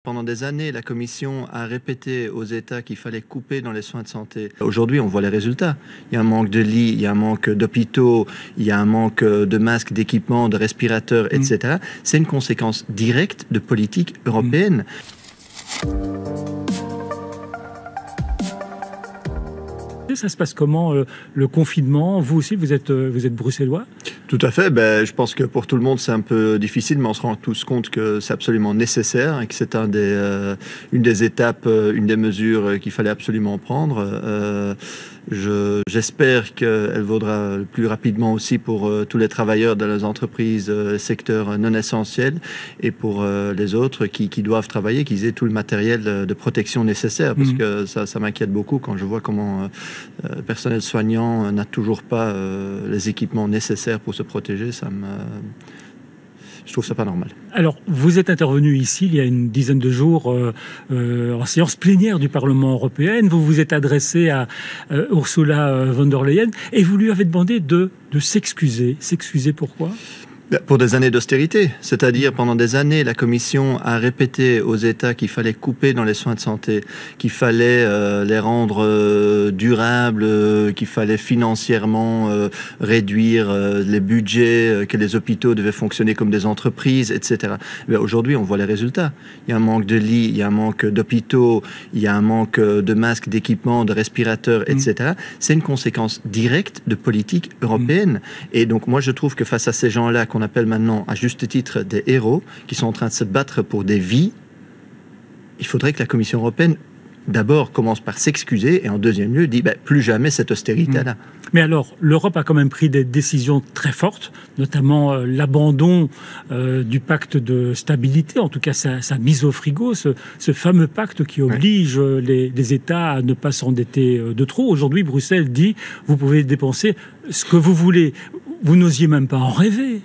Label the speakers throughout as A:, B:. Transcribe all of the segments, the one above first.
A: Pendant des années, la Commission a répété aux États qu'il fallait couper dans les soins de santé. Aujourd'hui, on voit les résultats. Il y a un manque de lits, il y a un manque d'hôpitaux, il y a un manque de masques, d'équipements, de respirateurs, etc. C'est une conséquence directe de politique européenne.
B: Ça se passe comment, le confinement? Vous aussi, vous êtes bruxellois?
A: Tout à fait. Je pense que pour tout le monde, c'est un peu difficile, mais on se rend tous compte que c'est absolument nécessaire et que c'est une des étapes, une des mesures qu'il fallait absolument prendre. J'espère qu'elle vaudra le plus rapidement aussi pour tous les travailleurs de les entreprises, secteurs non essentiels, et pour les autres qui doivent travailler, qu'ils aient tout le matériel de protection nécessaire, parce que ça m'inquiète beaucoup quand je vois comment le personnel soignant n'a toujours pas les équipements nécessaires pour se protéger. Je trouve ça pas normal.
B: Alors, vous êtes intervenu ici il y a une dizaine de jours en séance plénière du Parlement européen. Vous vous êtes adressé à Ursula von der Leyen et vous lui avez demandé de s'excuser. S'excuser pourquoi ?
A: Pour des années d'austérité, c'est-à-dire pendant des années, la Commission a répété aux États qu'il fallait couper dans les soins de santé, qu'il fallait les rendre durables, qu'il fallait financièrement réduire les budgets, que les hôpitaux devaient fonctionner comme des entreprises, etc. Aujourd'hui, on voit les résultats. Il y a un manque de lits, il y a un manque d'hôpitaux, il y a un manque de masques, d'équipements, de respirateurs, etc. C'est une conséquence directe de politique européenne. Et donc, moi, je trouve que face à ces gens-là, qu'on appelle maintenant à juste titre des héros, qui sont en train de se battre pour des vies, il faudrait que la Commission européenne d'abord commence par s'excuser et en deuxième lieu dit plus jamais cette austérité-là.
B: Mais alors, l'Europe a quand même pris des décisions très fortes, notamment l'abandon du pacte de stabilité, en tout cas sa mise au frigo, ce fameux pacte qui oblige les États à ne pas s'endetter de trop. Aujourd'hui, Bruxelles dit vous pouvez dépenser ce que vous voulez. Vous n'osiez même pas en rêver.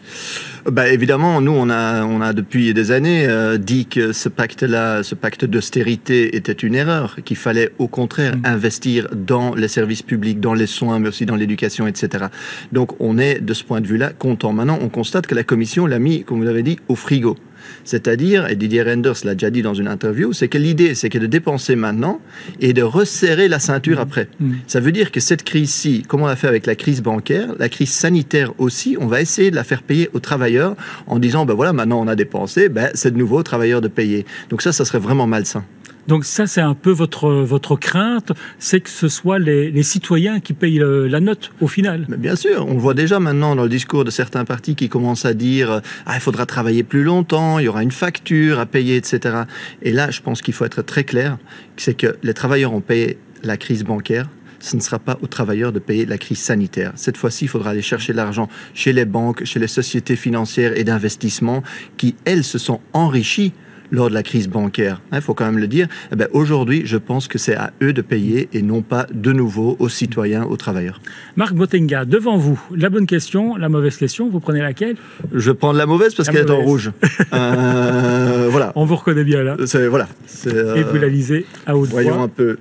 A: Évidemment, nous, on a depuis des années dit que ce pacte-là, ce pacte d'austérité était une erreur, qu'il fallait au contraire investir dans les services publics, dans les soins, mais aussi dans l'éducation, etc. Donc, on est de ce point de vue-là content. Maintenant, on constate que la Commission l'a mis, comme vous l'avez dit, au frigo. C'est-à-dire, et Didier Reynders l'a déjà dit dans une interview, c'est que l'idée, c'est que de dépenser maintenant et de resserrer la ceinture après. Ça veut dire que cette crise-ci, comme on l'a fait avec la crise bancaire, la crise sanitaire aussi, on va essayer de la faire payer aux travailleurs en disant, voilà, maintenant on a dépensé, c'est de nouveau aux travailleurs de payer. Donc ça serait vraiment malsain.
B: Donc ça, c'est un peu votre crainte, c'est que ce soit les citoyens qui payent la note au final.
A: Mais bien sûr, on le voit déjà maintenant dans le discours de certains partis qui commencent à dire il faudra travailler plus longtemps, il y aura une facture à payer, etc. Et là, je pense qu'il faut être très clair, c'est que les travailleurs ont payé la crise bancaire. Ce ne sera pas aux travailleurs de payer la crise sanitaire. Cette fois-ci, il faudra aller chercher l'argent chez les banques, chez les sociétés financières et d'investissement qui, elles, se sont enrichies lors de la crise bancaire. Il faut quand même le dire. Aujourd'hui, je pense que c'est à eux de payer et non pas de nouveau aux citoyens, aux travailleurs.
B: Marc Botenga, devant vous, la bonne question, la mauvaise question, vous prenez laquelle?
A: Je prends la mauvaise parce qu'elle est en rouge. Voilà.
B: On vous reconnaît bien là.
A: Et
B: vous la lisez à haute voix.
A: Voyons un peu.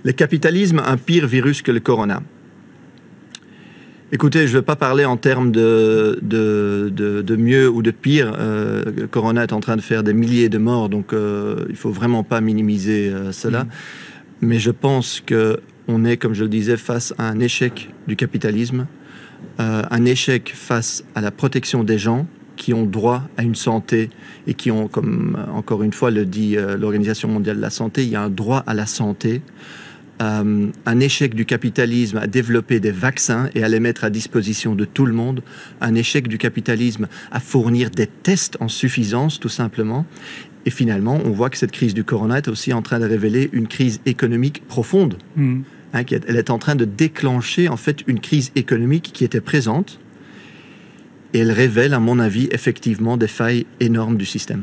A: Le capitalisme, un pire virus que le corona. Écoutez, je ne vais pas parler en termes de mieux ou de pire. Le corona est en train de faire des milliers de morts, donc il ne faut vraiment pas minimiser cela. Mais je pense qu'on est, comme je le disais, face à un échec du capitalisme, un échec face à la protection des gens qui ont droit à une santé et qui ont, comme encore une fois le dit l'Organisation mondiale de la santé, il y a un droit à la santé. Un échec du capitalisme à développer des vaccins et à les mettre à disposition de tout le monde, un échec du capitalisme à fournir des tests en suffisance, tout simplement. Et finalement, on voit que cette crise du corona est aussi en train de révéler une crise économique profonde. Elle est en train de déclencher en fait une crise économique qui était présente et elle révèle, à mon avis, effectivement des failles énormes du système.